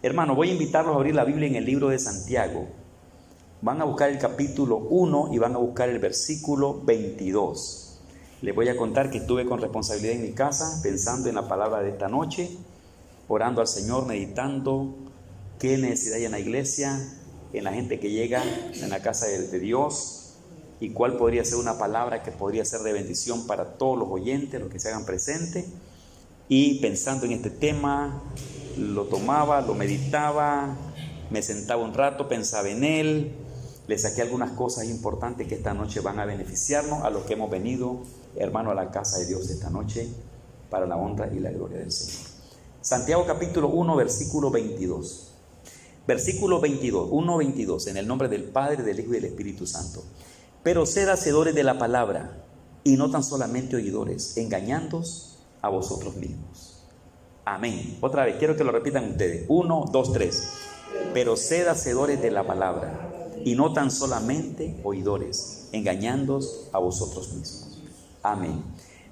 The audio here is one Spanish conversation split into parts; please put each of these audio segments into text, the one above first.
Hermano, voy a invitarlos a abrir la Biblia en el libro de Santiago. Van a buscar el capítulo 1 y van a buscar el versículo 22. Les voy a contar que estuve con responsabilidad en mi casa, pensando en la palabra de esta noche, orando al Señor, meditando qué necesidad hay en la iglesia, en la gente que llega en la casa de Dios, y cuál podría ser una palabra que podría ser de bendición para todos los oyentes, los que se hagan presentes. Y pensando en este tema, lo tomaba, lo meditaba, me sentaba un rato, pensaba en él, le saqué algunas cosas importantes que esta noche van a beneficiarnos a los que hemos venido, hermano, a la casa de Dios esta noche, para la honra y la gloria del Señor. Santiago capítulo 1, versículo 22. Versículo 22, 1:22, en el nombre del Padre, del Hijo y del Espíritu Santo. Pero sed hacedores de la palabra, y no tan solamente oidores, engañándoos a vosotros mismos. Amén. Otra vez, quiero que lo repitan ustedes. 1, 2, 3. Pero sed hacedores de la palabra, y no tan solamente oidores, engañándoos a vosotros mismos. Amén.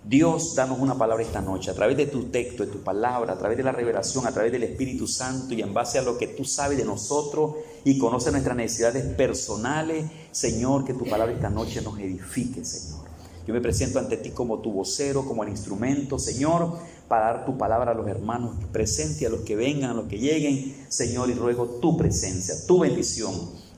Dios, danos una palabra esta noche, a través de tu texto, de tu palabra, a través de la revelación, a través del Espíritu Santo, y en base a lo que tú sabes de nosotros y conoces nuestras necesidades personales. Señor, que tu palabra esta noche nos edifique, Señor. Yo me presento ante ti como tu vocero, como el instrumento, Señor, para dar tu palabra a los hermanos presentes, a los que vengan, a los que lleguen, Señor, y ruego tu presencia, tu bendición,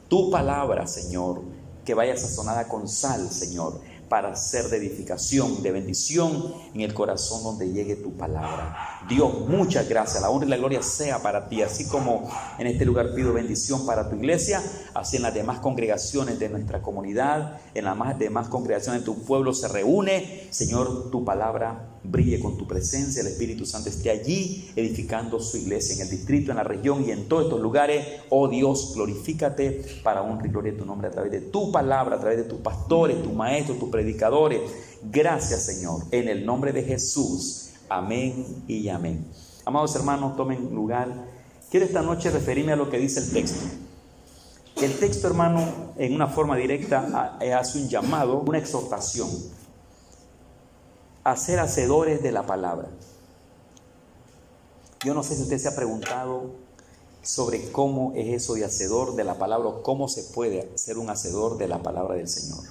tu palabra, Señor, que vaya sazonada con sal, Señor, para ser de edificación, de bendición en el corazón donde llegue tu palabra. Dios, muchas gracias. La honra y la gloria sea para ti. Así como en este lugar pido bendición para tu iglesia, así en las demás congregaciones de nuestra comunidad, en las demás congregaciones de tu pueblo se reúne. Señor, tu palabra brille con tu presencia, el Espíritu Santo esté allí edificando su iglesia en el distrito, en la región y en todos estos lugares. Oh Dios, glorifícate para honra y gloria de tu nombre a través de tu palabra, a través de tus pastores, tus maestros, tus predicadores. Gracias, Señor, en el nombre de Jesús. Amén y amén. Amados hermanos, tomen lugar. Quiero esta noche referirme a lo que dice el texto. El texto, hermano, en una forma directa hace un llamado, una exhortación a ser hacedores de la palabra. Yo no sé si usted se ha preguntado sobre cómo es eso de hacedor de la palabra, o cómo se puede ser un hacedor de la palabra del Señor.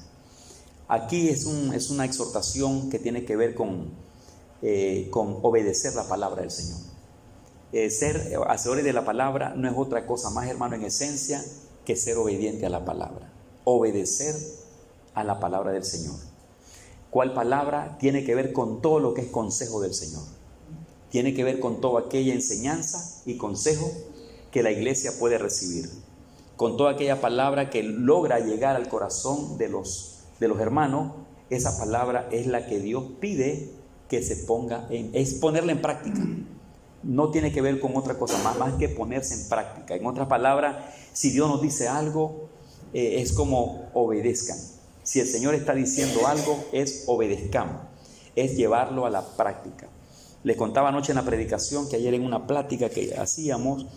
Aquí es una exhortación que tiene que ver con obedecer la palabra del Señor. Ser hacedores de la palabra no es otra cosa más, hermano, en esencia, que ser obediente a la palabra. Obedecer a la palabra del Señor. ¿Cuál palabra? Tiene que ver con todo lo que es consejo del Señor. Tiene que ver con toda aquella enseñanza y consejo que la iglesia puede recibir. Con toda aquella palabra que logra llegar al corazón de los hermanos. Esa palabra es la que Dios pide que se ponga es ponerla en práctica. No tiene que ver con otra cosa más que ponerse en práctica. En otras palabras, si Dios nos dice algo, es como obedezcan. Si el Señor está diciendo algo, es obedezcamos, es llevarlo a la práctica. Les contaba anoche en la predicación que ayer en una plática que hacíamos,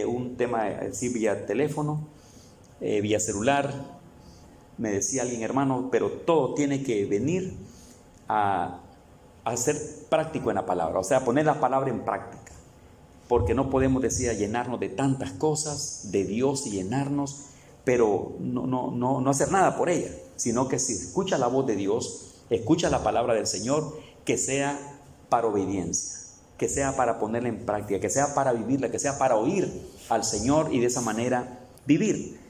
un tema así vía teléfono, vía celular, me decía alguien, hermano, pero todo tiene que venir a ser práctico en la palabra, o sea, poner la palabra en práctica, porque no podemos decir llenarnos de tantas cosas de Dios y llenarnos, pero no hacer nada por ella, sino que si escucha la voz de Dios, escucha la palabra del Señor, que sea para obediencia, que sea para ponerla en práctica, que sea para vivirla, que sea para oír al Señor y de esa manera vivir.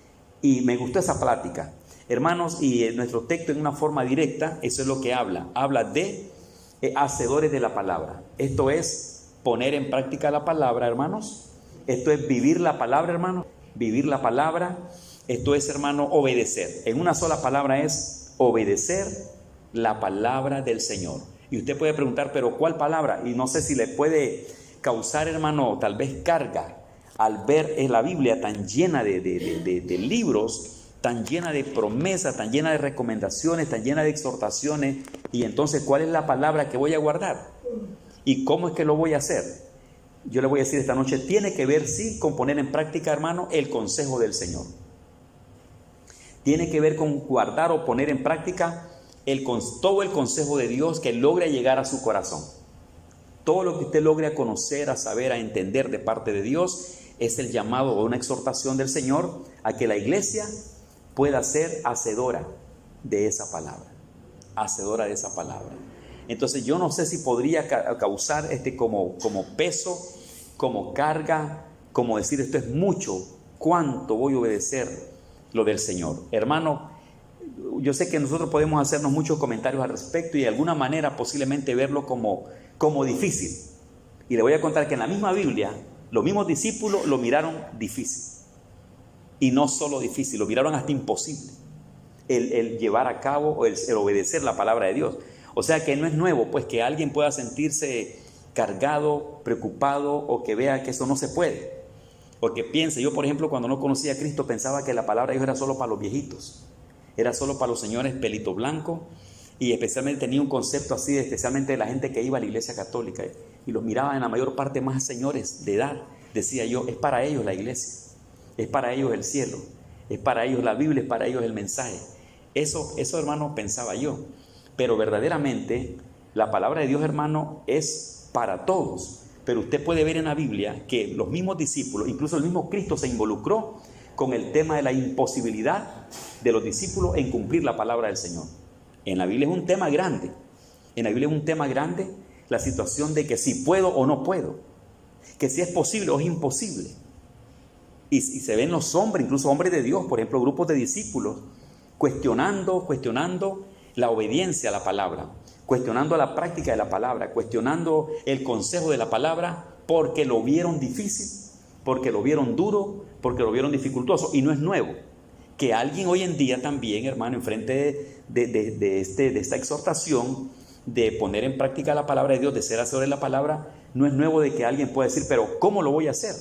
Y me gustó esa plática, hermanos, y en nuestro texto en una forma directa, eso es lo que habla de hacedores de la palabra. Esto es poner en práctica la palabra, hermanos. Esto es vivir la palabra, hermanos. Vivir la palabra. Esto es, hermano, obedecer. En una sola palabra es obedecer la palabra del Señor. Y usted puede preguntar, ¿pero cuál palabra? Y no sé si le puede causar, hermano, tal vez carga al ver en la Biblia tan llena de libros, tan llena de promesas, tan llena de recomendaciones, tan llena de exhortaciones. Y entonces, ¿cuál es la palabra que voy a guardar? ¿Y cómo es que lo voy a hacer? Yo le voy a decir esta noche, tiene que ver, sí, con poner en práctica, hermano, el consejo del Señor. Tiene que ver con guardar o poner en práctica todo el consejo de Dios que logre llegar a su corazón. Todo lo que usted logre a conocer, a saber, a entender de parte de Dios, es el llamado o una exhortación del Señor a que la iglesia pueda ser hacedora de esa palabra. Hacedora de esa palabra. Entonces yo no sé si podría causar como peso, como carga, como decir esto es mucho, ¿cuánto voy a obedecer lo del Señor? Hermano, yo sé que nosotros podemos hacernos muchos comentarios al respecto y de alguna manera posiblemente verlo como difícil. Y le voy a contar que en la misma Biblia, los mismos discípulos lo miraron difícil. Y no solo difícil, lo miraron hasta imposible. El llevar a cabo o el obedecer la palabra de Dios. O sea que no es nuevo, pues que alguien pueda sentirse cargado, preocupado o que vea que eso no se puede. Porque piense, yo por ejemplo cuando no conocía a Cristo pensaba que la palabra de Dios era solo para los viejitos. Era solo para los señores pelito blanco y especialmente tenía un concepto así, especialmente de la gente que iba a la iglesia católica y los miraba en la mayor parte más señores de edad. Decía yo, es para ellos la iglesia, es para ellos el cielo, es para ellos la Biblia, es para ellos el mensaje. Eso hermano pensaba yo, pero verdaderamente la palabra de Dios hermano es para todos. Pero usted puede ver en la Biblia que los mismos discípulos, incluso el mismo Cristo se involucró con el tema de la imposibilidad de los discípulos en cumplir la palabra del Señor. En la Biblia es un tema grande. En la Biblia es un tema grande la situación de que si puedo o no puedo, que si es posible o es imposible. Y se ven los hombres, incluso hombres de Dios, por ejemplo, grupos de discípulos, cuestionando la obediencia a la palabra, cuestionando la práctica de la palabra, cuestionando el consejo de la palabra, porque lo vieron difícil, porque lo vieron duro, porque lo vieron dificultoso. Y no es nuevo que alguien hoy en día también, hermano, enfrente de esta exhortación de poner en práctica la palabra de Dios, de ser hacedor de la palabra, no es nuevo de que alguien pueda decir, pero ¿cómo lo voy a hacer?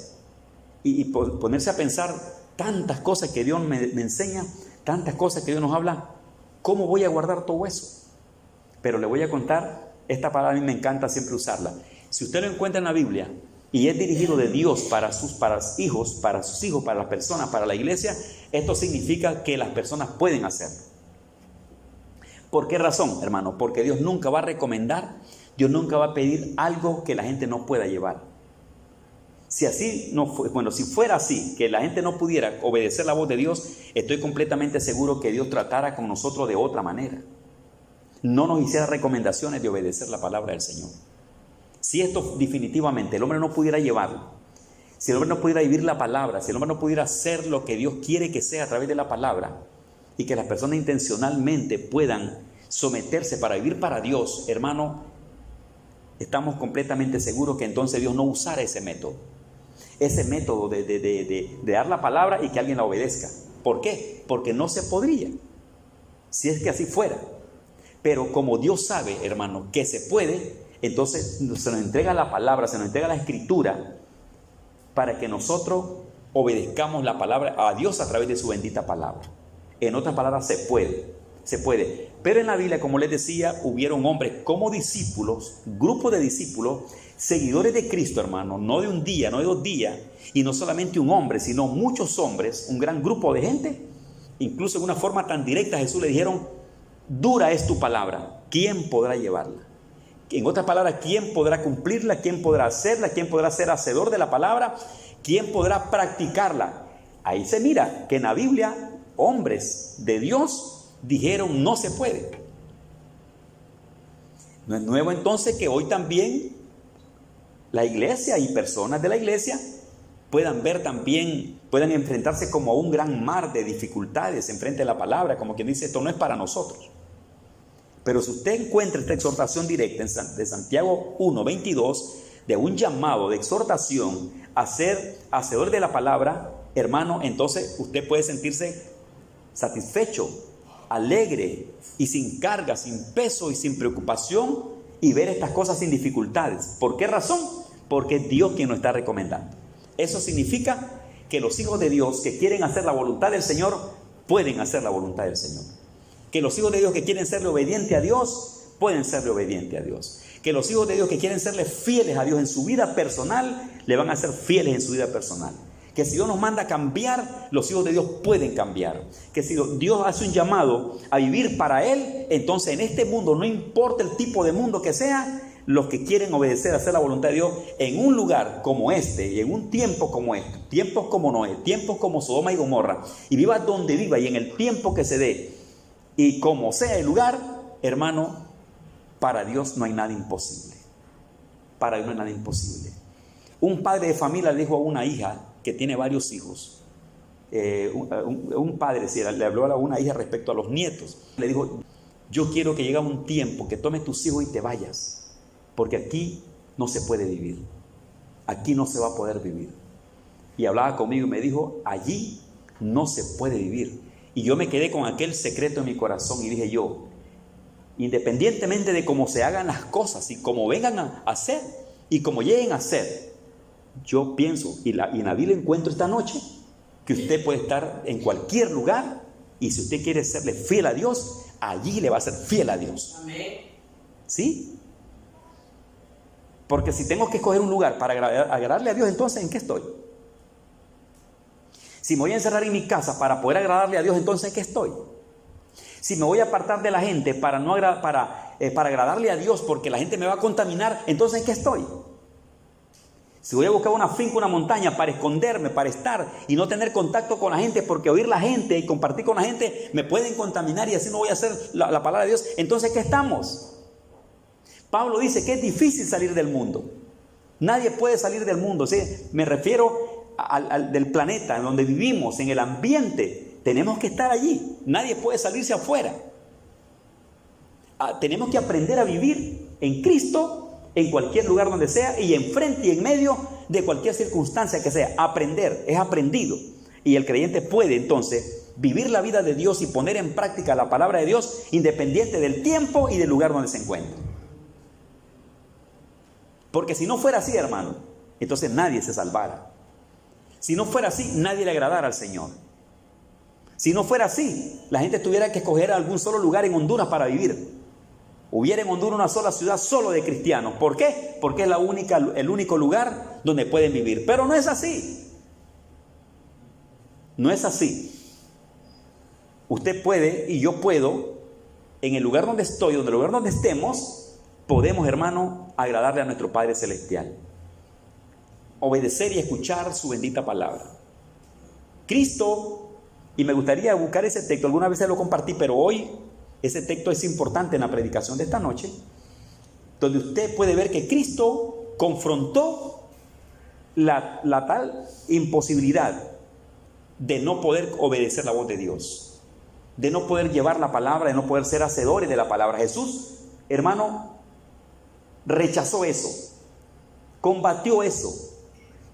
Y ponerse a pensar tantas cosas que Dios me enseña, tantas cosas que Dios nos habla, ¿cómo voy a guardar todo eso? Pero le voy a contar, esta palabra a mí me encanta siempre usarla. Si usted lo encuentra en la Biblia y es dirigido de Dios para sus hijos, para las personas, para la iglesia, esto significa que las personas pueden hacerlo. ¿Por qué razón, hermano? Porque Dios nunca va a recomendar, Dios nunca va a pedir algo que la gente no pueda llevar. Si fuera así, que la gente no pudiera obedecer la voz de Dios, estoy completamente seguro que Dios tratara con nosotros de otra manera. No nos hiciera recomendaciones de obedecer la palabra del Señor. Si esto definitivamente el hombre no pudiera llevarlo, si el hombre no pudiera vivir la palabra, si el hombre no pudiera hacer lo que Dios quiere que sea a través de la palabra, y que las personas intencionalmente puedan someterse para vivir para Dios, hermano, estamos completamente seguros que entonces Dios no usara ese método de dar la palabra y que alguien la obedezca. ¿Por qué? Porque no se podría, si es que así fuera. Pero como Dios sabe, hermano, que se puede, entonces se nos entrega la palabra, se nos entrega la escritura para que nosotros obedezcamos la palabra a Dios a través de su bendita palabra. En otras palabras, se puede. Pero en la Biblia, como les decía, hubieron hombres como discípulos, grupos de discípulos, seguidores de Cristo, hermano, no de un día, no de 2 días, y no solamente un hombre, sino muchos hombres, un gran grupo de gente. Incluso de una forma tan directa, a Jesús le dijeron, dura es tu palabra, ¿quién podrá llevarla? En otras palabras, ¿quién podrá cumplirla? ¿Quién podrá hacerla? ¿Quién podrá ser hacedor de la palabra? ¿Quién podrá practicarla? Ahí se mira que en la Biblia hombres de Dios dijeron no se puede. No es nuevo entonces que hoy también la iglesia y personas de la iglesia puedan enfrentarse como a un gran mar de dificultades enfrente de la palabra, como quien dice, esto no es para nosotros. Pero si usted encuentra esta exhortación directa de Santiago 1:22, de un llamado de exhortación a ser hacedor de la palabra, hermano, entonces usted puede sentirse satisfecho, alegre y sin carga, sin peso y sin preocupación y ver estas cosas sin dificultades. ¿Por qué razón? Porque es Dios quien nos está recomendando. Eso significa que los hijos de Dios que quieren hacer la voluntad del Señor pueden hacer la voluntad del Señor. Que los hijos de Dios que quieren serle obediente a Dios pueden serle obediente a Dios. Que los hijos de Dios que quieren serle fieles a Dios en su vida personal le van a ser fieles en su vida personal. Que si Dios nos manda a cambiar, los hijos de Dios pueden cambiar. Que si Dios hace un llamado a vivir para Él, entonces en este mundo, no importa el tipo de mundo que sea, los que quieren obedecer, hacer la voluntad de Dios en un lugar como este y en un tiempo como este, tiempos como Noé, tiempos como Sodoma y Gomorra, y viva donde viva y en el tiempo que se dé y como sea el lugar, hermano, para Dios no hay nada imposible. Para Dios no hay nada imposible. Un padre de familia le dijo a una hija que tiene varios hijos, un padre le habló a una hija respecto a los nietos, le dijo: yo quiero que llegue un tiempo que tomes tus hijos y te vayas, porque aquí no se puede vivir, aquí no se va a poder vivir. Y hablaba conmigo y me dijo: allí no se puede vivir. Y yo me quedé con aquel secreto en mi corazón y dije yo: independientemente de cómo se hagan las cosas y cómo vengan a ser y cómo lleguen a ser, yo pienso, y en la Biblia encuentro esta noche, que usted puede estar en cualquier lugar, y si usted quiere serle fiel a Dios, allí le va a ser fiel a Dios. Amén. ¿Sí? Porque si tengo que escoger un lugar para agradarle a Dios, entonces ¿en qué estoy? Si me voy a encerrar en mi casa para poder agradarle a Dios, entonces ¿en qué estoy? Si me voy a apartar de la gente para agradarle a Dios porque la gente me va a contaminar, entonces ¿en qué estoy? Si voy a buscar una finca, una montaña para esconderme, para estar y no tener contacto con la gente, porque oír la gente y compartir con la gente me pueden contaminar y así no voy a hacer la palabra de Dios, entonces ¿qué estamos? Pablo dice que es difícil salir del mundo. Nadie puede salir del mundo, ¿sí? Me refiero del planeta en donde vivimos, en el ambiente. Tenemos que estar allí. Nadie puede salirse afuera. Tenemos que aprender a vivir en Cristo en cualquier lugar donde sea y enfrente y en medio de cualquier circunstancia que sea. Aprender, es aprendido. Y el creyente puede entonces vivir la vida de Dios y poner en práctica la palabra de Dios independiente del tiempo y del lugar donde se encuentre. Porque si no fuera así, hermano, entonces nadie se salvara. Si no fuera así, nadie le agradara al Señor. Si no fuera así, la gente tuviera que escoger algún solo lugar en Honduras para vivir. Hubiera en Honduras una sola ciudad solo de cristianos. ¿Por qué? Porque es el único lugar donde pueden vivir. Pero no es así. No es así. Usted puede y yo puedo, en el lugar donde estoy, en el lugar donde estemos, podemos, hermano, agradarle a nuestro Padre Celestial. Obedecer y escuchar su bendita palabra. Cristo, y me gustaría buscar ese texto, alguna vez se lo compartí, pero hoy ese texto es importante en la predicación de esta noche, donde usted puede ver que Cristo confrontó la tal imposibilidad de no poder obedecer la voz de Dios, de no poder llevar la palabra, de no poder ser hacedores de la palabra. Jesús, hermano, rechazó eso, combatió eso,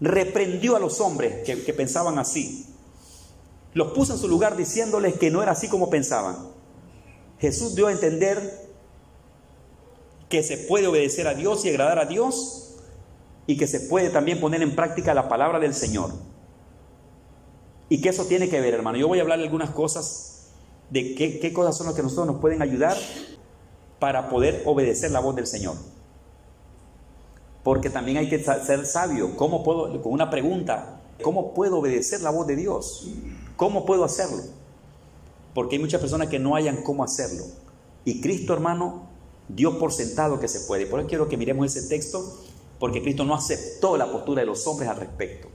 reprendió a los hombres que pensaban así, los puso en su lugar diciéndoles que no era así como pensaban. Jesús dio a entender que se puede obedecer a Dios y agradar a Dios y que se puede también poner en práctica la palabra del Señor. Y que eso tiene que ver, hermano. Yo voy a hablar de algunas cosas, de qué cosas son las que nosotros nos pueden ayudar para poder obedecer la voz del Señor. Porque también hay que ser sabio. ¿Cómo puedo, con una pregunta, cómo puedo obedecer la voz de Dios? ¿Cómo puedo hacerlo? Porque hay muchas personas que no hayan cómo hacerlo. Y Cristo, hermano, dio por sentado que se puede. Por eso quiero que miremos ese texto, porque Cristo no aceptó la postura de los hombres al respecto.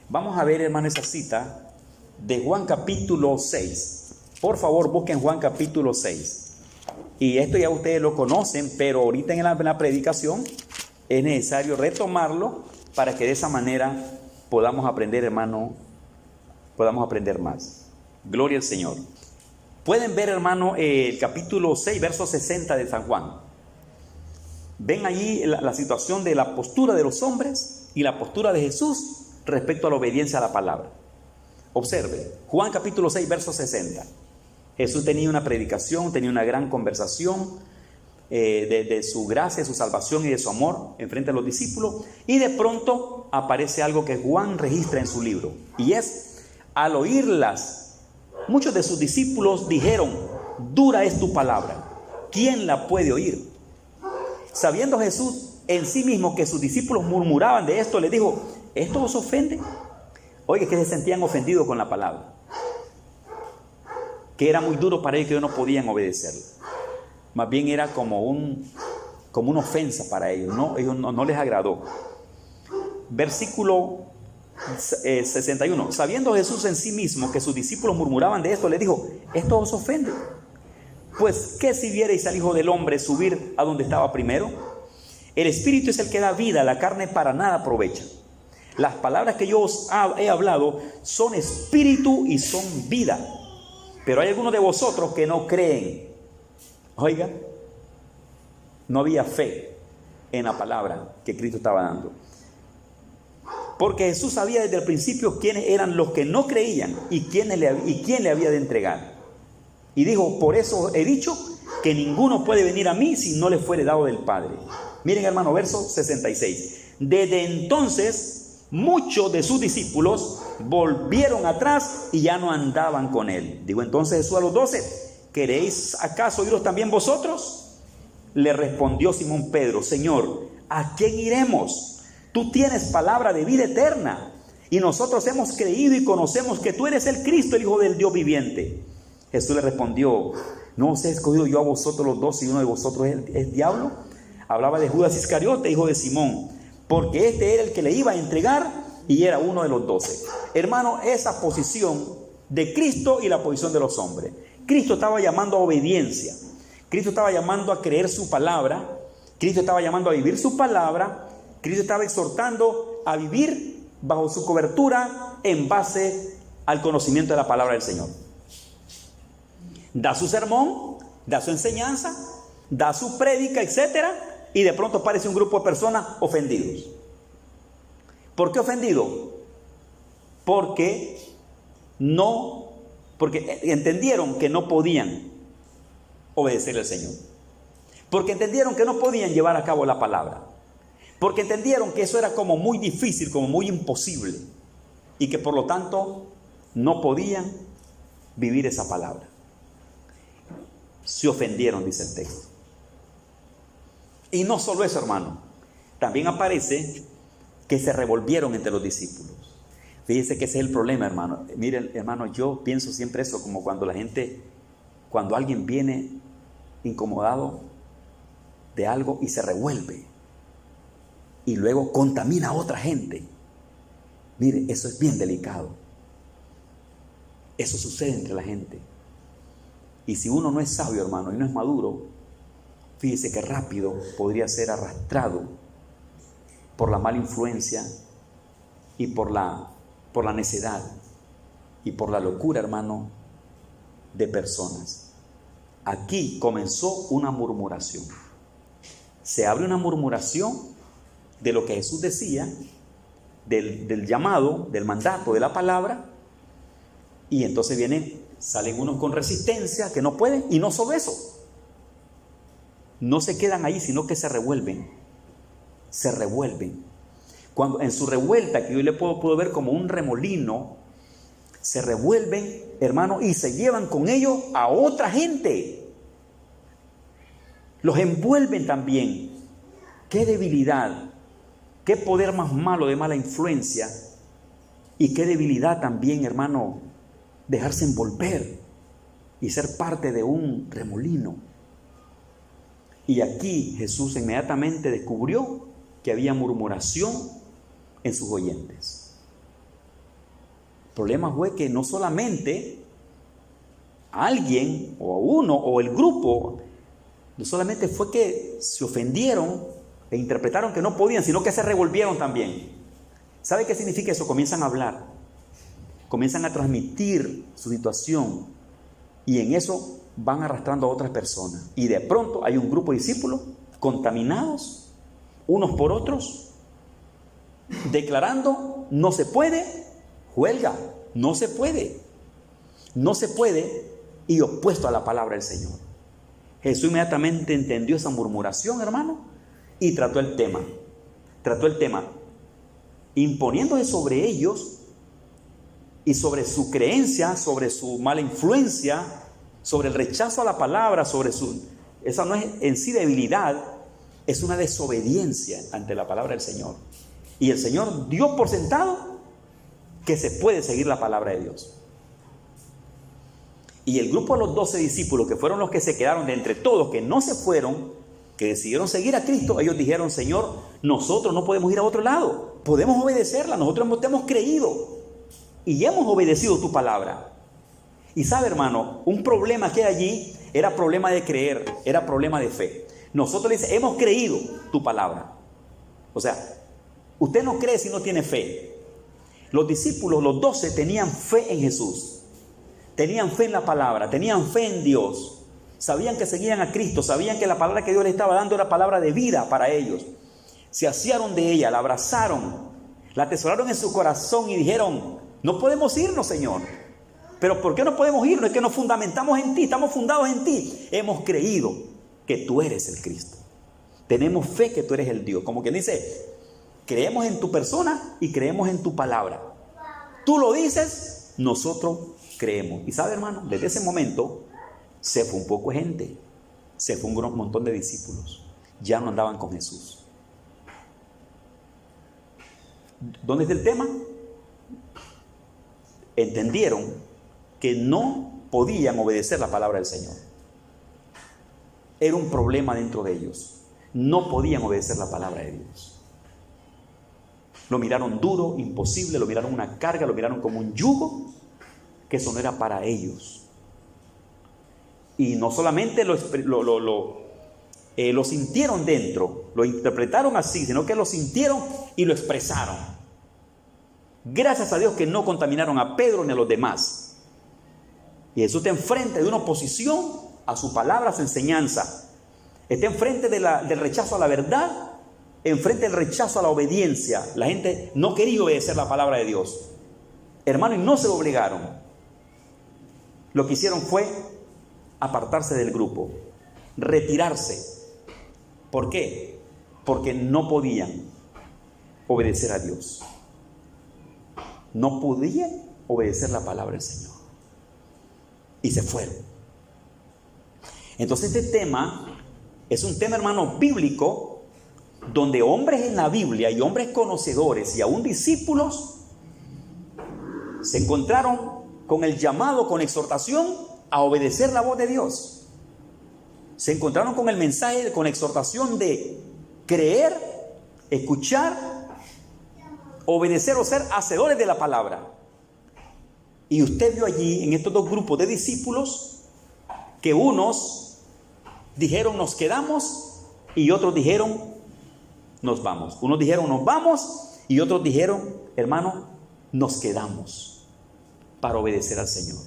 Vamos a ver, hermano, esa cita de Juan capítulo 6. Por favor, busquen Juan capítulo 6. Y esto ya ustedes lo conocen, pero ahorita en la predicación es necesario retomarlo para que de esa manera podamos aprender, hermano, podamos aprender más. Gloria al Señor. Pueden ver, hermano, el capítulo 6, verso 60 de San Juan. Ven allí la situación de la postura de los hombres y la postura de Jesús respecto a la obediencia a la palabra. Observe, Juan capítulo 6, verso 60. Jesús tenía una predicación, tenía una gran conversación de su gracia, de su salvación y de su amor en frente a los discípulos. Y de pronto aparece algo que Juan registra en su libro. Y es, al oírlas, muchos de sus discípulos dijeron: dura es tu palabra, ¿quién la puede oír? Sabiendo Jesús en sí mismo que sus discípulos murmuraban de esto, les dijo: ¿esto os ofende? Oye, que se sentían ofendidos con la palabra, que era muy duro para ellos, que ellos no podían obedecerla. Más bien era como como una ofensa para ellos. Ellos no les agradó. Versículo 61. Sabiendo Jesús en sí mismo que sus discípulos murmuraban de esto, les dijo: esto os ofende. Pues, ¿qué si vierais al Hijo del Hombre subir a donde estaba primero? El Espíritu es el que da vida, la carne para nada aprovecha. Las palabras que yo os he hablado son espíritu y son vida. Pero hay algunos de vosotros que no creen. Oiga, no había fe en la palabra que Cristo estaba dando. Porque Jesús sabía desde el principio quiénes eran los que no creían y quién le había de entregar. Y dijo: por eso he dicho que ninguno puede venir a mí si no le fuere dado del Padre. Miren, hermano, verso 66. Desde entonces muchos de sus discípulos volvieron atrás y ya no andaban con él. Digo entonces Jesús a los 12: ¿queréis acaso iros también vosotros? Le respondió Simón Pedro: Señor, ¿a quién iremos? Tú tienes palabra de vida eterna, y nosotros hemos creído y conocemos que tú eres el Cristo, el Hijo del Dios viviente. Jesús le respondió: ¿no os he escogido yo a vosotros los 12 y uno de vosotros es diablo? Hablaba de Judas Iscariote, hijo de Simón, porque este era el que le iba a entregar y era uno de los 12. Hermano, esa posición de Cristo y la posición de los hombres. Cristo estaba llamando a obediencia. Cristo estaba llamando a creer su palabra. Cristo estaba llamando a vivir su palabra. Cristo estaba exhortando a vivir bajo su cobertura en base al conocimiento de la palabra del Señor. Da su sermón, da su enseñanza, da su prédica, etcétera, y de pronto aparece un grupo de personas ofendidos. ¿Por qué ofendido? Porque entendieron que no podían obedecerle al Señor. Porque entendieron que no podían llevar a cabo la palabra. Porque entendieron que eso era como muy difícil, como muy imposible, y que por lo tanto no podían vivir esa palabra. Se ofendieron, dice el texto. Y no solo eso, hermano, también aparece que se revolvieron entre los discípulos. Fíjense que ese es el problema, hermano. Miren, hermano, yo pienso siempre eso, como cuando alguien viene incomodado de algo y se revuelve y luego contamina a otra gente. Mire, eso es bien delicado. Eso sucede entre la gente. Y si uno no es sabio, hermano, y no es maduro, fíjese que rápido podría ser arrastrado por la mala influencia y por la necedad y por la locura, hermano, de personas. Aquí comenzó una murmuración. Se abre una murmuración de lo que Jesús decía, del llamado, del mandato, de la palabra, y entonces salen unos con resistencia que no pueden, y no solo eso, no se quedan ahí, sino que se revuelven. Cuando en su revuelta, que yo le puedo ver como un remolino, se revuelven, hermano, y se llevan con ellos a otra gente. Los envuelven también. Qué debilidad, qué poder más malo de mala influencia, y qué debilidad también, hermano, dejarse envolver y ser parte de un remolino. Y aquí Jesús inmediatamente descubrió que había murmuración en sus oyentes. El problema fue que no solamente alguien o uno o el grupo, no solamente fue que se ofendieron e interpretaron que no podían, sino que se revolvieron también. ¿Sabe qué significa eso? Comienzan a hablar, comienzan a transmitir su situación, y en eso van arrastrando a otras personas. Y de pronto hay un grupo de discípulos contaminados unos por otros, declarando: no se puede, huelga, no se puede, y opuesto a la palabra del Señor. Jesús inmediatamente entendió esa murmuración, hermano, y trató el tema, imponiéndose sobre ellos y sobre su creencia, sobre su mala influencia, sobre el rechazo a la palabra, esa no es en sí debilidad, es una desobediencia ante la palabra del Señor. Y el Señor dio por sentado que se puede seguir la palabra de Dios. Y el grupo de los 12 discípulos, que fueron los que se quedaron de entre todos, que no se fueron, que decidieron seguir a Cristo, ellos dijeron: Señor, nosotros no podemos ir a otro lado, podemos obedecerla, nosotros te hemos creído y hemos obedecido tu palabra. Y sabe, hermano, un problema que hay allí era problema de creer, era problema de fe. Nosotros le decimos: hemos creído tu palabra. O sea, usted no cree si no tiene fe. Los discípulos, los 12, tenían fe en Jesús, tenían fe en la palabra, tenían fe en Dios. Sabían que seguían a Cristo, sabían que la palabra que Dios les estaba dando era palabra de vida para ellos. Se asiaron de ella, la abrazaron, la atesoraron en su corazón y dijeron: no podemos irnos, Señor. ¿Pero por qué no podemos irnos? Es que nos fundamentamos en ti, estamos fundados en ti. Hemos creído que tú eres el Cristo. Tenemos fe que tú eres el Dios. Como quien dice, creemos en tu persona y creemos en tu palabra. Tú lo dices, nosotros creemos. Y sabe, hermano, desde ese momento se fue un poco de gente, se fue un montón de discípulos. Ya no andaban con Jesús. ¿Dónde está el tema? Entendieron que no podían obedecer la palabra del Señor. Era un problema dentro de ellos. No podían obedecer la palabra de Dios. Lo miraron duro, imposible, lo miraron una carga, lo miraron como un yugo, que eso no era para ellos. Y no solamente lo sintieron dentro, lo interpretaron así, sino que lo sintieron y lo expresaron. Gracias a Dios que no contaminaron a Pedro ni a los demás. Y Jesús está enfrente de una oposición a su palabra, a su enseñanza. Está enfrente del rechazo a la verdad, enfrente del rechazo a la obediencia. La gente no quería obedecer la palabra de Dios. Hermano, y no se lo obligaron. Lo que hicieron fue apartarse del grupo, retirarse. ¿Por qué? Porque no podían obedecer a Dios. No podían obedecer la palabra del Señor. Y se fueron. Entonces este tema es un tema, hermano, bíblico, donde hombres en la Biblia y hombres conocedores y aún discípulos se encontraron con el llamado, con exhortación a obedecer la voz de Dios. Se encontraron con el mensaje, con exhortación de creer, escuchar, obedecer o ser hacedores de la palabra. Y usted vio allí en estos dos grupos de discípulos que unos dijeron: nos quedamos, y otros dijeron: nos vamos. Unos dijeron: nos vamos, y otros dijeron: hermano, nos quedamos para obedecer al Señor.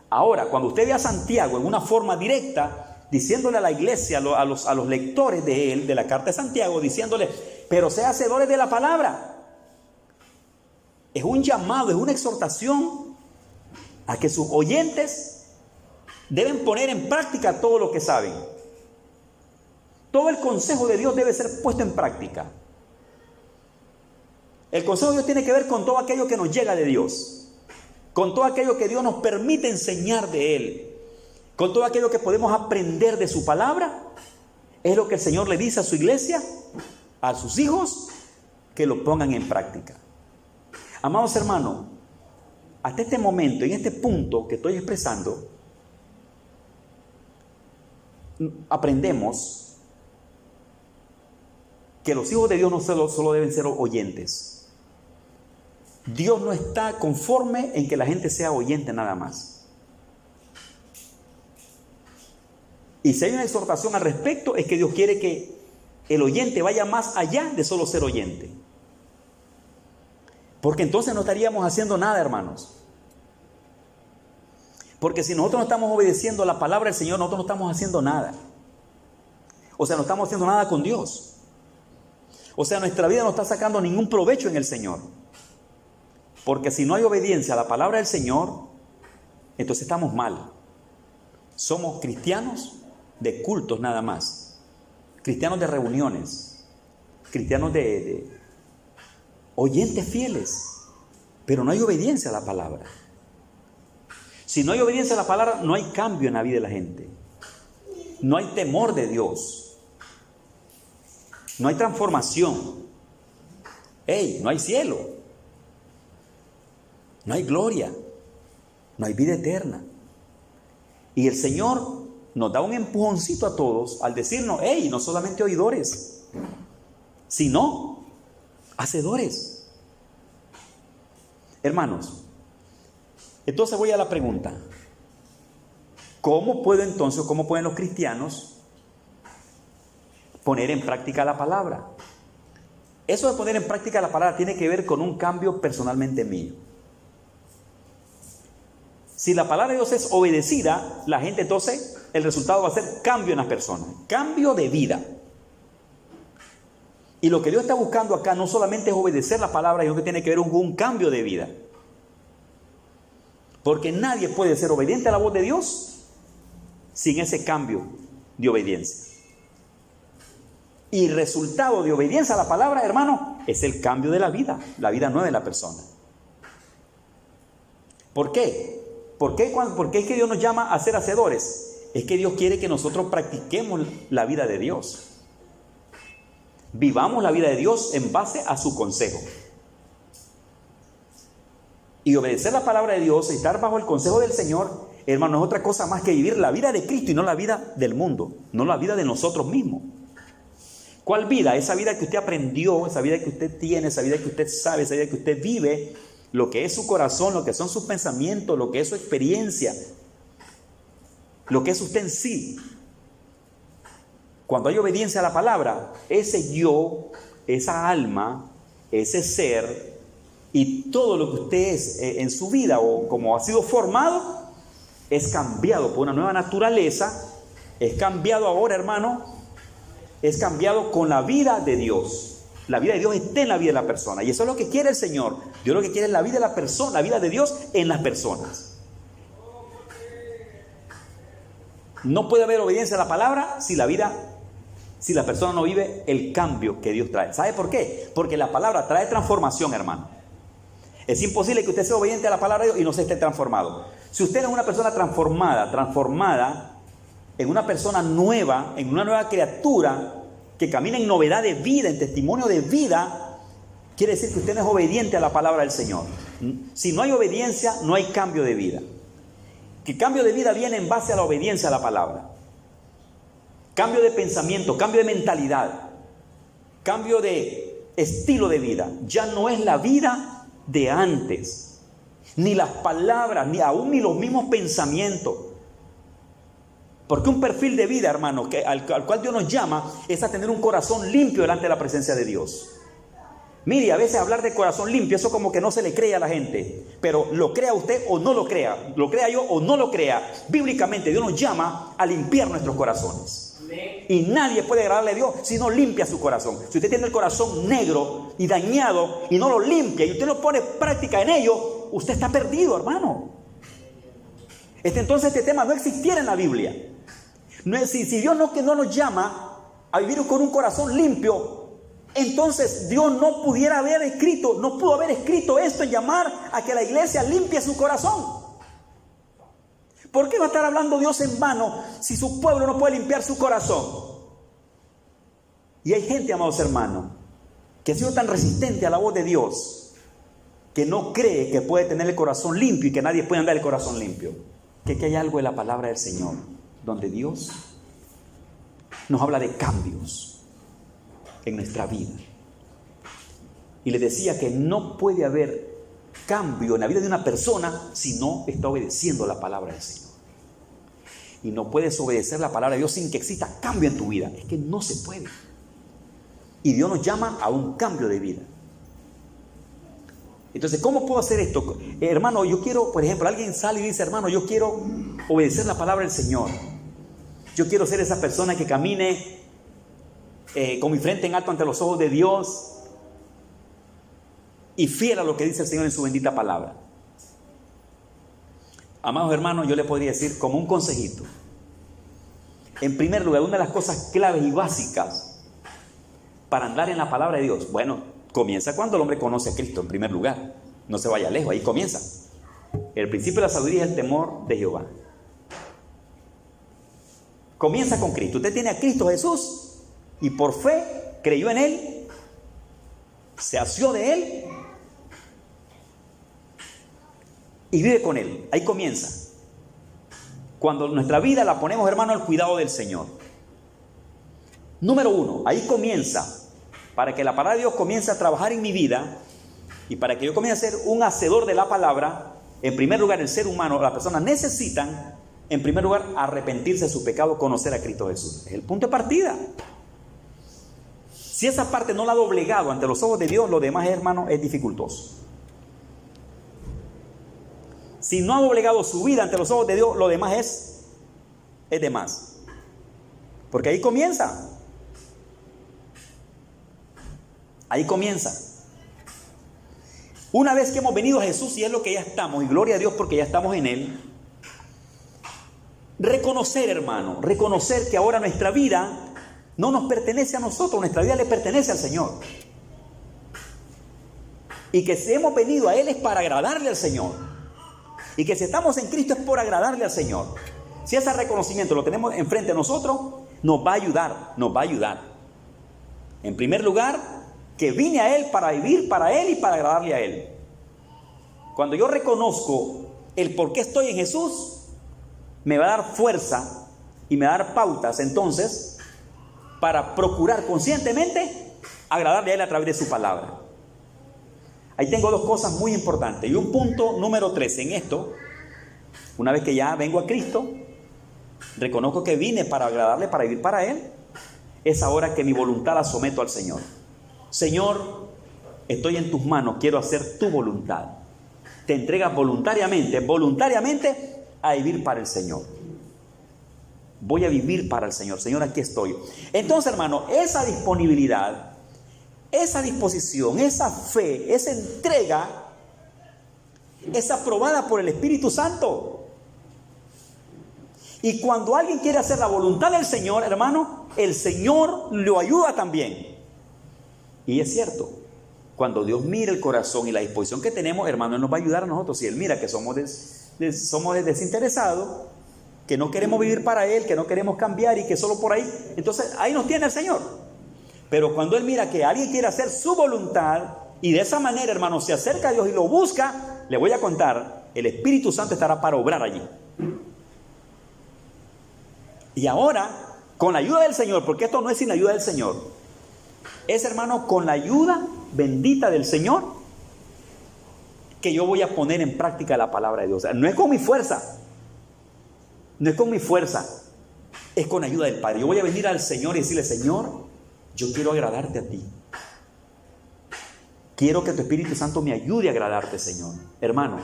Ahora, cuando usted ve a Santiago en una forma directa, diciéndole a la iglesia, a los lectores de él, de la carta de Santiago, diciéndole: pero sean hacedores de la palabra. Es un llamado, es una exhortación a que sus oyentes deben poner en práctica todo lo que saben. Todo el consejo de Dios debe ser puesto en práctica. El consejo de Dios tiene que ver con todo aquello que nos llega de Dios, con todo aquello que Dios nos permite enseñar de Él, con todo aquello que podemos aprender de su palabra. Es lo que el Señor le dice a su iglesia, a sus hijos, que lo pongan en práctica. Amados hermanos, hasta este momento, en este punto que estoy expresando, aprendemos que los hijos de Dios no solo deben ser oyentes. Dios no está conforme en que la gente sea oyente nada más. Y si hay una exhortación al respecto, es que Dios quiere que el oyente vaya más allá de solo ser oyente. Porque entonces no estaríamos haciendo nada, hermanos. Porque si nosotros no estamos obedeciendo la palabra del Señor, nosotros no estamos haciendo nada. O sea, no estamos haciendo nada con Dios. O sea, nuestra vida no está sacando ningún provecho en el Señor. Porque si no hay obediencia a la palabra del Señor, entonces estamos mal. Somos cristianos de cultos nada más. Cristianos de reuniones. Cristianos de oyentes fieles. Pero no hay obediencia a la palabra. Si no hay obediencia a la palabra, no hay cambio en la vida de la gente. No hay temor de Dios. No hay transformación. No hay cielo. No hay gloria. No hay vida eterna. Y el Señor nos da un empujoncito a todos al decirnos, hey, no solamente oidores, sino hacedores. Hermanos, entonces voy a la pregunta. ¿Cómo pueden los cristianos poner en práctica la palabra? Eso de poner en práctica la palabra tiene que ver con un cambio personalmente mío. Si la palabra de Dios es obedecida, la gente entonces, el resultado va a ser cambio en las personas, cambio de vida. Y lo que Dios está buscando acá no solamente es obedecer la palabra, sino que tiene que ver con un cambio de vida. Porque nadie puede ser obediente a la voz de Dios sin ese cambio de obediencia. Y resultado de obediencia a la palabra, hermano, es el cambio de la vida nueva de la persona. ¿Por qué? ¿Por qué es que Dios nos llama a ser hacedores? Es que Dios quiere que nosotros practiquemos la vida de Dios. Vivamos la vida de Dios en base a su consejo. Y obedecer la palabra de Dios, estar bajo el consejo del Señor, hermano, es otra cosa más que vivir la vida de Cristo y no la vida del mundo, no la vida de nosotros mismos. ¿Cuál vida? Esa vida que usted aprendió, esa vida que usted tiene, esa vida que usted sabe, esa vida que usted vive, lo que es su corazón, lo que son sus pensamientos, lo que es su experiencia, lo que es usted en sí. Cuando hay obediencia a la palabra, ese yo, esa alma, ese ser y todo lo que usted es en su vida o como ha sido formado, es cambiado por una nueva naturaleza, es cambiado ahora, hermano, es cambiado con la vida de Dios. La vida de Dios está en la vida de la persona. Y eso es lo que quiere el Señor. Dios lo que quiere es la vida de la persona, la vida de Dios en las personas. No puede haber obediencia a la palabra si la persona no vive el cambio que Dios trae. ¿Sabe por qué? Porque la palabra trae transformación, hermano. Es imposible que usted sea obediente a la palabra de Dios y no se esté transformado. Si usted es una persona transformada en una persona nueva, en una nueva criatura, que camina en novedad de vida, en testimonio de vida, quiere decir que usted no es obediente a la palabra del Señor. Si no hay obediencia, no hay cambio de vida. Que cambio de vida viene en base a la obediencia a la palabra. Cambio de pensamiento, cambio de mentalidad, cambio de estilo de vida. Ya no es la vida de antes, ni las palabras, ni los mismos pensamientos. Porque un perfil de vida, hermano, al cual Dios nos llama, es a tener un corazón limpio delante de la presencia de Dios. Mire, a veces hablar de corazón limpio, eso como que no se le cree a la gente. Pero lo crea usted o no lo crea, lo crea yo o no lo crea. Bíblicamente Dios nos llama a limpiar nuestros corazones. Y nadie puede agradarle a Dios si no limpia su corazón. Si usted tiene el corazón negro y dañado y no lo limpia y usted no pone práctica en ello, usted está perdido, hermano. Entonces este tema no existiera en la Biblia. Si Dios no nos llama a vivir con un corazón limpio, entonces Dios no pudo haber escrito esto en llamar a que la iglesia limpie su corazón. ¿Por qué va a estar hablando Dios en vano si su pueblo no puede limpiar su corazón? Y hay gente, amados hermanos, que ha sido tan resistente a la voz de Dios que no cree que puede tener el corazón limpio y que nadie puede andar el corazón limpio. Que hay algo en la palabra del Señor donde Dios nos habla de cambios en nuestra vida. Y le decía que no puede haber cambio en la vida de una persona si no está obedeciendo la palabra del Señor. Y no puedes obedecer la palabra de Dios sin que exista cambio en tu vida. Es que no se puede. Y Dios nos llama a un cambio de vida. Entonces, ¿cómo puedo hacer esto? Hermano, yo quiero, por ejemplo, alguien sale y dice, hermano, yo quiero obedecer la palabra del Señor. Yo quiero ser esa persona que camine con mi frente en alto ante los ojos de Dios y fiel a lo que dice el Señor en su bendita palabra. Amados hermanos, yo le podría decir como un consejito. En primer lugar, una de las cosas claves y básicas para andar en la palabra de Dios, bueno, comienza cuando el hombre conoce a Cristo en primer lugar. No se vaya lejos, ahí comienza. El principio de la sabiduría es el temor de Jehová. Comienza con Cristo. Usted tiene a Cristo Jesús y por fe creyó en Él, se asió de Él y vive con Él. Ahí comienza. Cuando nuestra vida la ponemos, hermano, al cuidado del Señor. Número 1, ahí comienza, para que la palabra de Dios comience a trabajar en mi vida y para que yo comience a ser un hacedor de la palabra. En primer lugar, el ser humano, las personas necesitan, en primer lugar, arrepentirse de su pecado, conocer a Cristo Jesús. Es el punto de partida. Si esa parte no la ha doblegado ante los ojos de Dios, lo demás, hermano, es dificultoso. Si no ha doblegado su vida ante los ojos de Dios, lo demás es de más. Porque ahí comienza. Ahí comienza. Una vez que hemos venido a Jesús y es lo que ya estamos, y gloria a Dios porque ya estamos en Él, reconocer, hermano, reconocer que ahora nuestra vida no nos pertenece a nosotros, nuestra vida le pertenece al Señor. Y que si hemos venido a Él es para agradarle al Señor. Y que si estamos en Cristo es por agradarle al Señor. Si ese reconocimiento lo tenemos enfrente de nosotros, nos va a ayudar, nos va a ayudar. En primer lugar, que vine a Él para vivir para Él y para agradarle a Él. Cuando yo reconozco el por qué estoy en Jesús, me va a dar fuerza y me va a dar pautas entonces para procurar conscientemente agradarle a Él a través de su palabra. Ahí tengo dos cosas muy importantes. Y un punto número 3 en esto, una vez que ya vengo a Cristo, reconozco que vine para agradarle, para vivir para Él, es ahora que mi voluntad la someto al Señor. Señor, estoy en tus manos, quiero hacer tu voluntad. Te entregas voluntariamente a vivir para el Señor. Voy a vivir para el Señor. Señor, aquí estoy. Entonces, hermano, esa disponibilidad, esa disposición, esa fe, esa entrega es aprobada por el Espíritu Santo. Y cuando alguien quiere hacer la voluntad del Señor, hermano, el Señor lo ayuda también. Y es cierto, cuando Dios mira el corazón y la disposición que tenemos, hermano, Él nos va a ayudar a nosotros. Si Él mira que somos desinteresados, que no queremos vivir para Él, que no queremos cambiar y que solo por ahí, entonces ahí nos tiene el Señor. Pero cuando Él mira que alguien quiere hacer su voluntad y de esa manera, hermano, se acerca a Dios y lo busca, le voy a contar, el Espíritu Santo estará para obrar allí. Y ahora, con la ayuda del Señor, porque esto no es sin la ayuda del Señor, es, hermano, con la ayuda bendita del Señor que yo voy a poner en práctica la palabra de Dios. O sea, no es con mi fuerza, no es con mi fuerza, es con ayuda del Padre. Yo voy a venir al Señor y decirle: Señor, yo quiero agradarte a ti. Quiero que tu Espíritu Santo me ayude a agradarte, Señor. Hermano,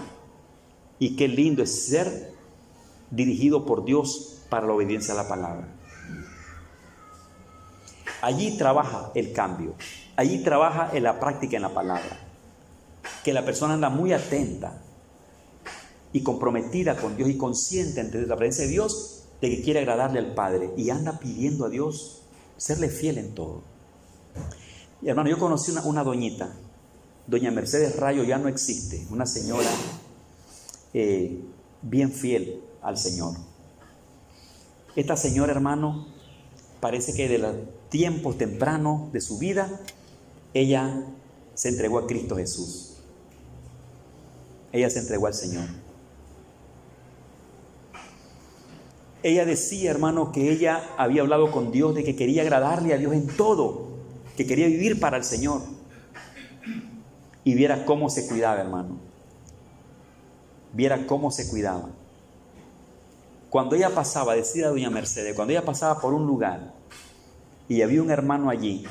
y qué lindo es ser dirigido por Dios para la obediencia a la palabra. Allí trabaja el cambio. Allí trabaja en la práctica en la palabra. Que la persona anda muy atenta y comprometida con Dios y consciente ante la presencia de Dios de que quiere agradarle al Padre y anda pidiendo a Dios serle fiel en todo. Y hermano, yo conocí una doñita, doña Mercedes Rayo, ya no existe, una señora bien fiel al Señor. Esta señora, hermano, parece que de los tiempos tempranos de su vida, ella se entregó a Cristo Jesús. Ella se entregó al Señor. Ella decía, hermano, que ella había hablado con Dios de que quería agradarle a Dios en todo, que quería vivir para el Señor. Y viera cómo se cuidaba, hermano. Viera cómo se cuidaba. Cuando ella pasaba, decía doña Mercedes, cuando ella pasaba por un lugar y había un hermano allí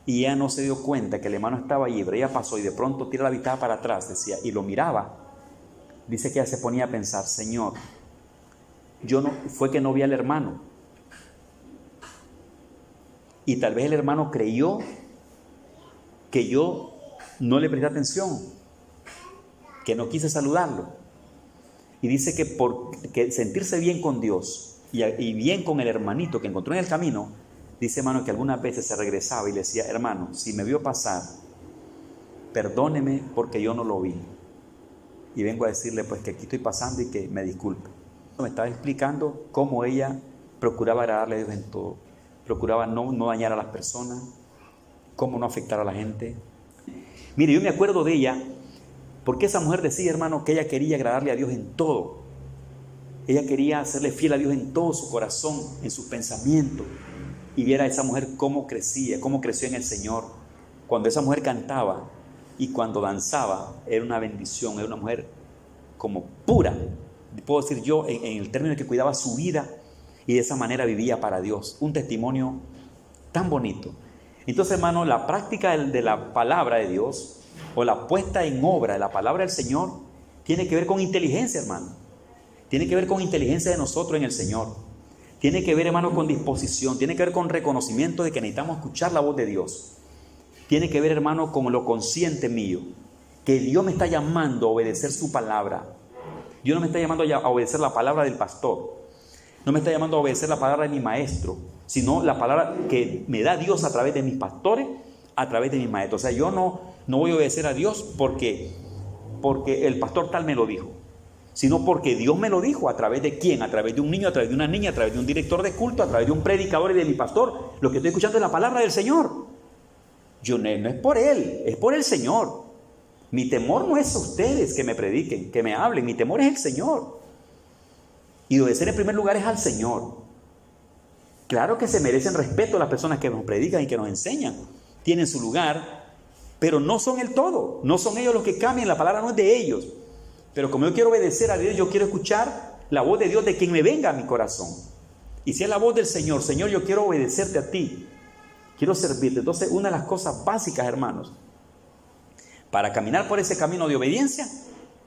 y ella no se dio cuenta que el hermano estaba allí, pero ella pasó y de pronto tira la vista para atrás, decía, y lo miraba, dice que ella se ponía a pensar: Señor, fue que no vi al hermano. Y tal vez el hermano creyó que yo no le presté atención, que no quise saludarlo. Y dice que por sentirse bien con Dios y bien con el hermanito que encontró en el camino, dice, hermano, que algunas veces se regresaba y le decía: hermano, si me vio pasar, perdóneme porque yo no lo vi. Y vengo a decirle pues que aquí estoy pasando y que me disculpe. Me estaba explicando cómo ella procuraba agradarle a Dios en todo. Procuraba no dañar a las personas, cómo no afectar a la gente. Mire, yo me acuerdo de ella porque esa mujer decía, hermano, que ella quería agradarle a Dios en todo. Ella quería serle fiel a Dios en todo su corazón, en sus pensamientos. Y viera a esa mujer cómo crecía, cómo creció en el Señor. Cuando esa mujer cantaba y cuando danzaba, era una bendición, era una mujer como pura. Puedo decir yo, en el término de que cuidaba su vida y de esa manera vivía para Dios. Un testimonio tan bonito. Entonces, hermano, la práctica de la palabra de Dios o la puesta en obra de la palabra del Señor tiene que ver con inteligencia, hermano. Tiene que ver con inteligencia de nosotros en el Señor. Tiene que ver, hermano, con disposición. Tiene que ver con reconocimiento de que necesitamos escuchar la voz de Dios. Tiene que ver, hermano, con lo consciente mío, que Dios me está llamando a obedecer su palabra. Dios no me está llamando a obedecer la palabra del pastor. No me está llamando a obedecer la palabra de mi maestro, sino la palabra que me da Dios a través de mis pastores, a través de mis maestros. O sea, yo no voy a obedecer a Dios porque el pastor tal me lo dijo, sino porque Dios me lo dijo. ¿A través de quién? A través de un niño, a través de una niña, a través de un director de culto, a través de un predicador y de mi pastor. Lo que estoy escuchando es la palabra del Señor. Yo no es por Él, es por el Señor. Mi temor no es a ustedes que me prediquen, que me hablen. Mi temor es el Señor. Y obedecer en primer lugar es al Señor. Claro que se merecen respeto las personas que nos predican y que nos enseñan. Tienen su lugar, pero no son el todo. No son ellos los que cambian, la palabra no es de ellos. Pero como yo quiero obedecer a Dios, yo quiero escuchar la voz de Dios de quien me venga a mi corazón. Y si es la voz del Señor, Señor, yo quiero obedecerte a ti. Quiero servirte. Entonces, una de las cosas básicas, hermanos, para caminar por ese camino de obediencia,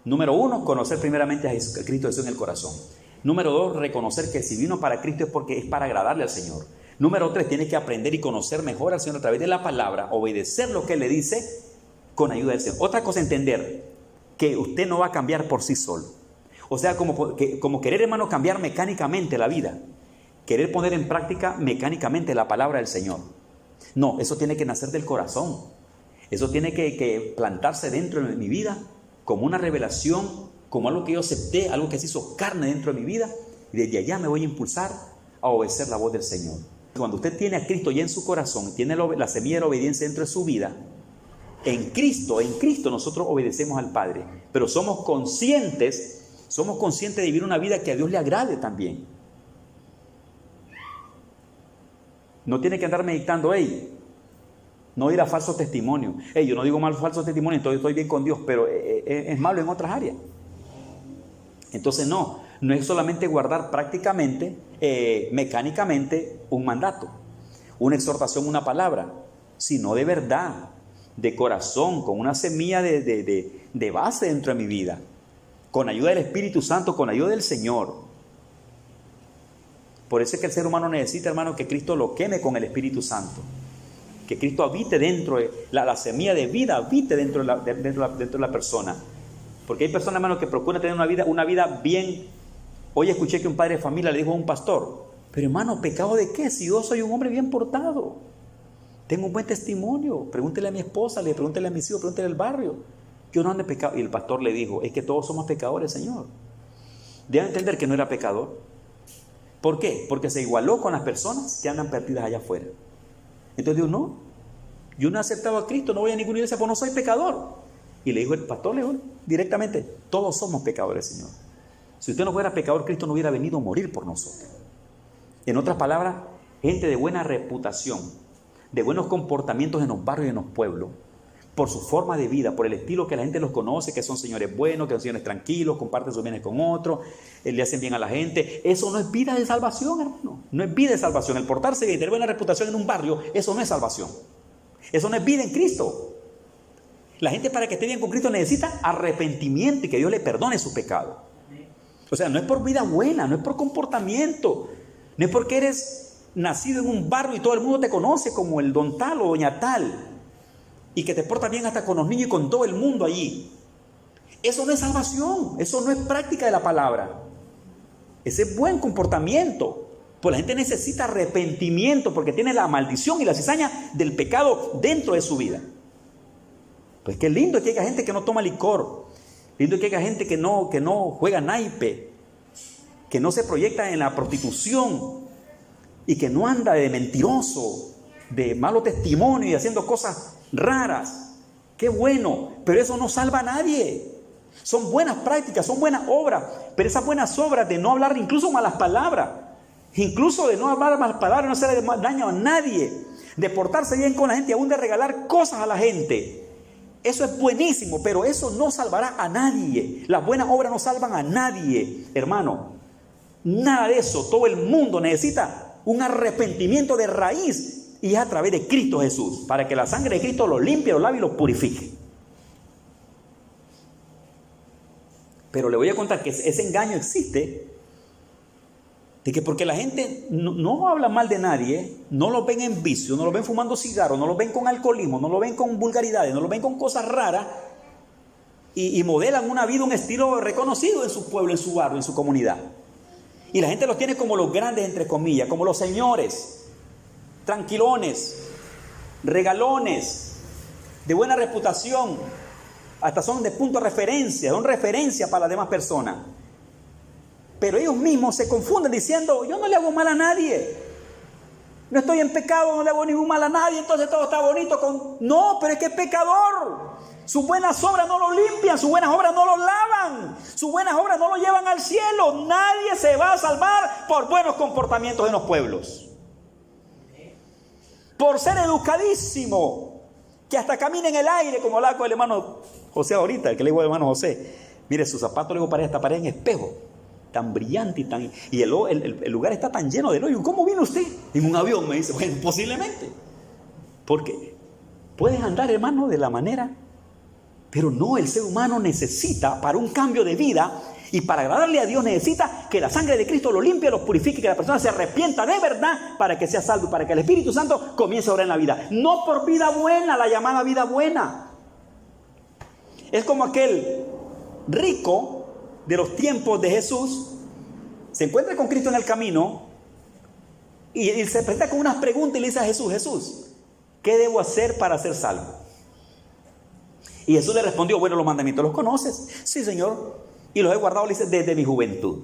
número 1, conocer primeramente a Cristo Jesús en el corazón. Número 2, reconocer que si vino para Cristo es porque es para agradarle al Señor. Número 3, tiene que aprender y conocer mejor al Señor a través de la palabra, obedecer lo que Él le dice con ayuda del Señor. Otra cosa, entender que usted no va a cambiar por sí solo. O sea, como querer, hermano, cambiar mecánicamente la vida. Querer poner en práctica mecánicamente la palabra del Señor. No, eso tiene que nacer del corazón. Eso tiene que plantarse dentro de mi vida como una revelación, como algo que yo acepté, algo que se hizo carne dentro de mi vida. Y desde allá me voy a impulsar a obedecer la voz del Señor. Cuando usted tiene a Cristo ya en su corazón, tiene la semilla de la obediencia dentro de su vida, en Cristo nosotros obedecemos al Padre. Pero somos conscientes de vivir una vida que a Dios le agrade también. No tiene que andar meditando, no ir a falso testimonio. Yo no digo mal falso testimonio, entonces estoy bien con Dios, pero es malo en otras áreas. Entonces no es solamente guardar prácticamente, mecánicamente un mandato, una exhortación, una palabra, sino de verdad, de corazón, con una semilla de base dentro de mi vida, con ayuda del Espíritu Santo, con ayuda del Señor. Por eso es que el ser humano necesita, hermano, que Cristo lo queme con el Espíritu Santo. Que Cristo habite dentro, la semilla de vida habite dentro de la persona. Porque hay personas, hermano, que procuran tener una vida bien. Hoy escuché que un padre de familia le dijo a un pastor: pero hermano, ¿pecado de qué? Si yo soy un hombre bien portado, tengo un buen testimonio, pregúntele a mi esposa, pregúntele a mis hijos, pregúntele al barrio. Yo no ando en pecado. Y el pastor le dijo: es que todos somos pecadores, Señor. Deben entender que no era pecador. ¿Por qué? Porque se igualó con las personas que andan perdidas allá afuera. Entonces dijo: yo no he aceptado a Cristo, no voy a ninguna iglesia porque no soy pecador. Y le dijo el pastor, le dijo directamente: todos somos pecadores, Señor. Si usted no fuera pecador, Cristo no hubiera venido a morir por nosotros. En otras palabras, gente de buena reputación, de buenos comportamientos en los barrios y en los pueblos, por su forma de vida, por el estilo que la gente los conoce, que son señores buenos, que son señores tranquilos, comparten sus bienes con otros, le hacen bien a la gente. Eso no es vida de salvación, hermano. No es vida de salvación. El portarse bien y tener buena reputación en un barrio, eso no es salvación. Eso no es vida en Cristo. La gente, para que esté bien con Cristo, necesita arrepentimiento y que Dios le perdone su pecado. O sea, no es por vida buena, no es por comportamiento, no es porque eres nacido en un barrio y todo el mundo te conoce como el don tal o doña tal, y que te portas bien hasta con los niños y con todo el mundo allí. Eso no es salvación, eso no es práctica de la palabra. Ese es buen comportamiento. Pues la gente necesita arrepentimiento porque tiene la maldición y la cizaña del pecado dentro de su vida. Pues qué lindo es que haya gente que no toma licor, lindo es que haya gente que no juega naipe, que no se proyecta en la prostitución y que no anda de mentiroso, de malo testimonio y haciendo cosas raras. Qué bueno, pero eso no salva a nadie. Son buenas prácticas, son buenas obras, pero esas buenas obras de no hablar incluso malas palabras, incluso de no hablar malas palabras, no hacerle daño a nadie, de portarse bien con la gente y aún de regalar cosas a la gente. Eso es buenísimo, pero eso no salvará a nadie. Las buenas obras no salvan a nadie, hermano. Nada de eso. Todo el mundo necesita un arrepentimiento de raíz y es a través de Cristo Jesús, para que la sangre de Cristo lo limpie, lo lave y lo purifique. Pero le voy a contar que ese engaño existe, de que porque la gente no habla mal de nadie, no lo ven en vicio, no lo ven fumando cigarros, no lo ven con alcoholismo, no lo ven con vulgaridades, no lo ven con cosas raras, y modelan una vida, un estilo reconocido en su pueblo, en su barrio, en su comunidad. Y la gente los tiene como los grandes, entre comillas, como los señores, tranquilones, regalones, de buena reputación, hasta son de punto de referencia, son referencia para las demás personas. Pero ellos mismos se confunden diciendo, yo no le hago mal a nadie, no estoy en pecado, no le hago ningún mal a nadie, entonces todo está bonito. No, pero es que es pecador. Sus buenas obras no lo limpian, sus buenas obras no lo lavan, sus buenas obras no lo llevan al cielo. Nadie se va a salvar por buenos comportamientos en los pueblos, por ser educadísimo, que hasta camina en el aire, como hablaba con el hermano José ahorita, el que le digo al hermano José. Mire, sus zapatos le digo para esta pared en espejo, tan brillante y el lugar está tan lleno de hoyo. ¿Cómo vino usted? En un avión, me dice. Bueno, posiblemente, porque puedes andar, hermano, de la manera, pero no, el ser humano necesita, para un cambio de vida y para agradarle a Dios, necesita que la sangre de Cristo lo limpie, lo purifique, que la persona se arrepienta de verdad para que sea salvo, para que el Espíritu Santo comience a obrar en la vida. No por vida buena, la llamada vida buena. Es como aquel rico de los tiempos de Jesús, se encuentra con Cristo en el camino y se presenta con unas preguntas y le dice a Jesús, Jesús, ¿qué debo hacer para ser salvo? Y Jesús le respondió, bueno, los mandamientos los conoces. Sí, Señor, y los he guardado, le dice, desde mi juventud.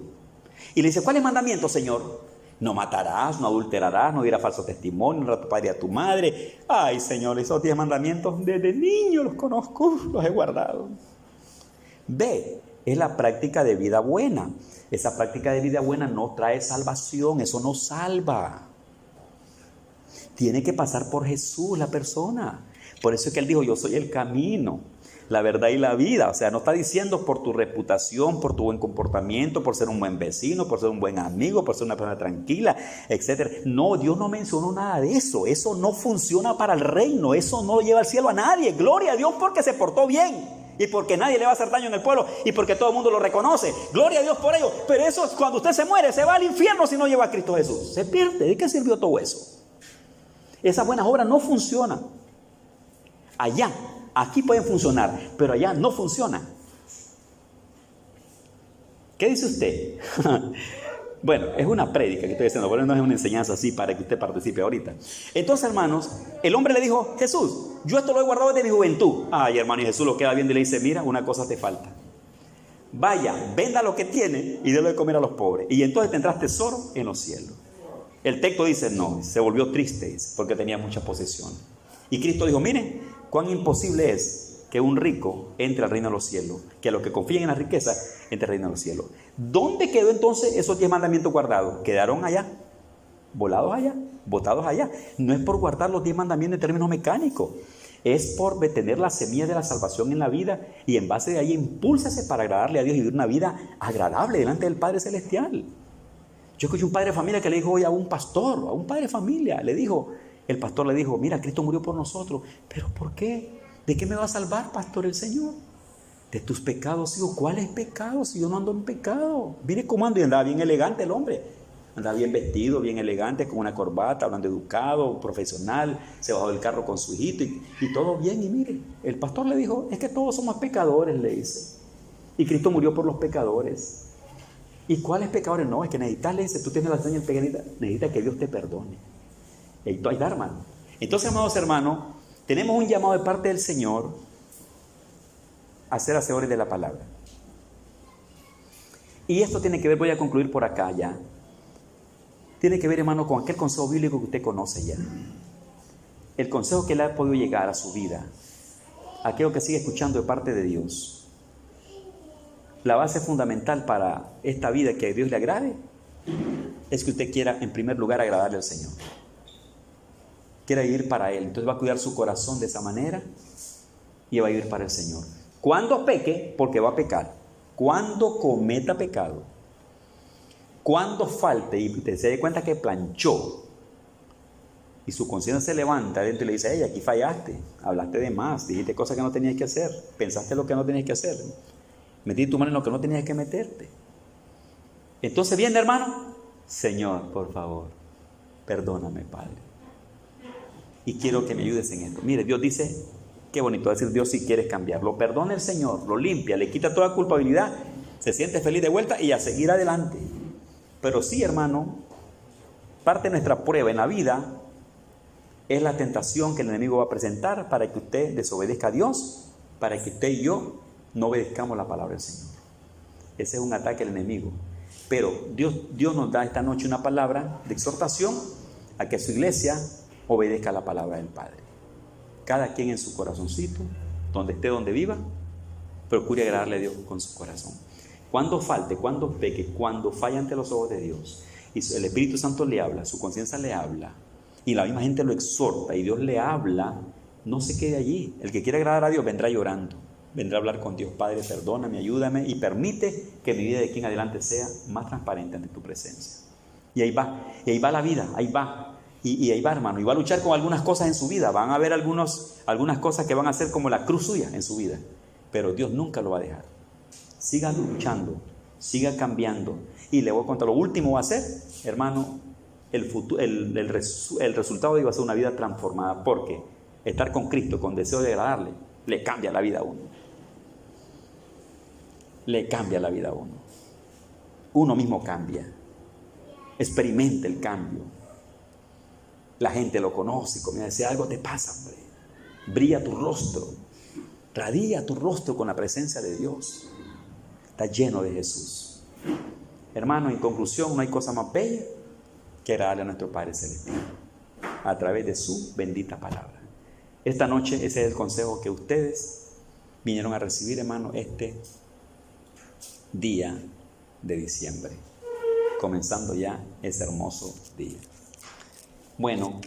Y le dice, ¿cuáles mandamientos, Señor? No matarás, no adulterarás, no dirás falso testimonio, no honrar a tu padre y a tu madre. Ay, Señor, esos 10 mandamientos desde niño los conozco, los he guardado. Ve, es la práctica de vida buena. Esa práctica de vida buena no trae salvación, eso no salva. Tiene que pasar por Jesús la persona. Por eso es que Él dijo, yo soy el camino, la verdad y la vida. O sea, no está diciendo por tu reputación, por tu buen comportamiento, por ser un buen vecino, por ser un buen amigo, por ser una persona tranquila, etc. No, Dios no mencionó nada de eso. Eso no funciona para el reino. Eso no lleva al cielo a nadie. Gloria a Dios porque se portó bien y porque nadie le va a hacer daño en el pueblo y porque todo el mundo lo reconoce. Gloria a Dios por ello. Pero eso es cuando usted se muere, se va al infierno si no lleva a Cristo Jesús. Se pierde. ¿De qué sirvió todo eso? Esas buenas obras no funcionan. Allá, aquí pueden funcionar, pero allá no funcionan. ¿Qué dice usted? Bueno, es una prédica que estoy haciendo, pero no es una enseñanza así para que usted participe ahorita. Entonces, hermanos, el hombre le dijo, Jesús, yo esto lo he guardado desde mi juventud. Ay, hermano, y Jesús lo queda viendo y le dice, mira, una cosa te falta. Vaya, venda lo que tiene y délo de comer a los pobres. Y entonces tendrás tesoro en los cielos. El texto dice, no, se volvió triste porque tenía mucha posesión. Y Cristo dijo, miren, cuán imposible es que un rico entre al reino de los cielos, que a los que confíen en la riqueza entre al reino de los cielos. ¿Dónde quedó entonces esos 10 mandamientos guardados? Quedaron allá, volados allá, botados allá. No es por guardar los 10 mandamientos en términos mecánicos, es por tener la semilla de la salvación en la vida y en base de ahí impúlsese para agradarle a Dios y vivir una vida agradable delante del Padre Celestial. Yo escuché un padre de familia que le dijo hoy a un pastor, a un padre de familia, el pastor le dijo, mira, Cristo murió por nosotros. ¿Pero por qué? ¿De qué me va a salvar, pastor, el Señor? De tus pecados. Digo, ¿cuáles pecados? Si yo no ando en pecado. Mire cómo ando, y andaba bien elegante el hombre. Andaba bien vestido, bien elegante, con una corbata, hablando educado, profesional. Se bajó del carro con su hijito y todo bien. Y mire, el pastor le dijo, es que todos somos pecadores, le dice. Y Cristo murió por los pecadores. ¿Y cuáles pecadores? No, es que necesitas, le dice, tú tienes la señal pequeñita, necesitas que Dios te perdone. Y tú hay dar, hermano. Entonces, amados hermanos, tenemos un llamado de parte del Señor a ser hacedores de la palabra. Y esto tiene que ver, voy a concluir por acá ya. Tiene que ver, hermano, con aquel consejo bíblico que usted conoce ya. El consejo que le ha podido llegar a su vida. Aquello que sigue escuchando de parte de Dios. La base fundamental para esta vida que a Dios le agrade es que usted quiera en primer lugar agradarle al Señor. Quiera vivir para Él. Entonces va a cuidar su corazón de esa manera y va a vivir para el Señor. Cuando peque, porque va a pecar. Cuando cometa pecado. Cuando falte y usted se dé cuenta que planchó y su conciencia se levanta dentro y le dice: hey, aquí fallaste, hablaste de más, dijiste cosas que no tenías que hacer, pensaste lo que no tenías que hacer, metiste tu mano en lo que no tenías que meterte. Entonces viene, hermano: Señor, por favor, perdóname, Padre, y quiero que me ayudes en esto. Mire, Dios dice, qué bonito decir Dios si quieres cambiar. Lo perdona el Señor, lo limpia, le quita toda culpabilidad, se siente feliz de vuelta y a seguir adelante. Pero sí, hermano, parte de nuestra prueba en la vida es la tentación que el enemigo va a presentar para que usted desobedezca a Dios, para que usted y yo no obedezcamos la palabra del Señor. Ese es un ataque del enemigo. Pero Dios nos da esta noche una palabra de exhortación a que su iglesia obedezca la palabra del Padre. Cada quien en su corazoncito, donde esté, donde viva, procure agradarle a Dios con su corazón. Cuando falte, cuando peque, cuando falle ante los ojos de Dios, y el Espíritu Santo le habla, su conciencia le habla, y la misma gente lo exhorta, y Dios le habla, no se quede allí. El que quiere agradar a Dios vendrá llorando, vendrá a hablar con Dios: Padre, perdóname, ayúdame, y permite que mi vida de aquí en adelante sea más transparente ante tu presencia. Y ahí va la vida, ahí va. Y ahí va, hermano, y va a luchar con algunas cosas en su vida. Van a haber algunas cosas que van a ser como la cruz suya en su vida, pero Dios nunca lo va a dejar. Siga luchando, siga cambiando, y le voy a contar, lo último va a ser, hermano, el resultado de va a ser una vida transformada, porque estar con Cristo con deseo de agradarle le cambia la vida a uno. Le cambia la vida a uno. Uno mismo cambia, experimenta el cambio. La gente lo conoce y comienza a decir: algo te pasa, hombre. Brilla tu rostro, radia tu rostro con la presencia de Dios. Está lleno de Jesús. Hermano, en conclusión, no hay cosa más bella que agradarle a nuestro Padre Celestial a través de su bendita palabra. Esta noche ese es el consejo que ustedes vinieron a recibir, hermano, este día de diciembre, comenzando ya ese hermoso día. Bueno,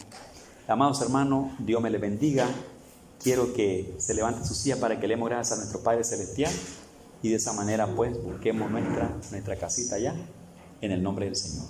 amados hermanos, Dios me les bendiga. Quiero que se levante su silla para que le demos gracias a nuestro Padre Celestial, y de esa manera pues busquemos nuestra casita ya en el nombre del Señor.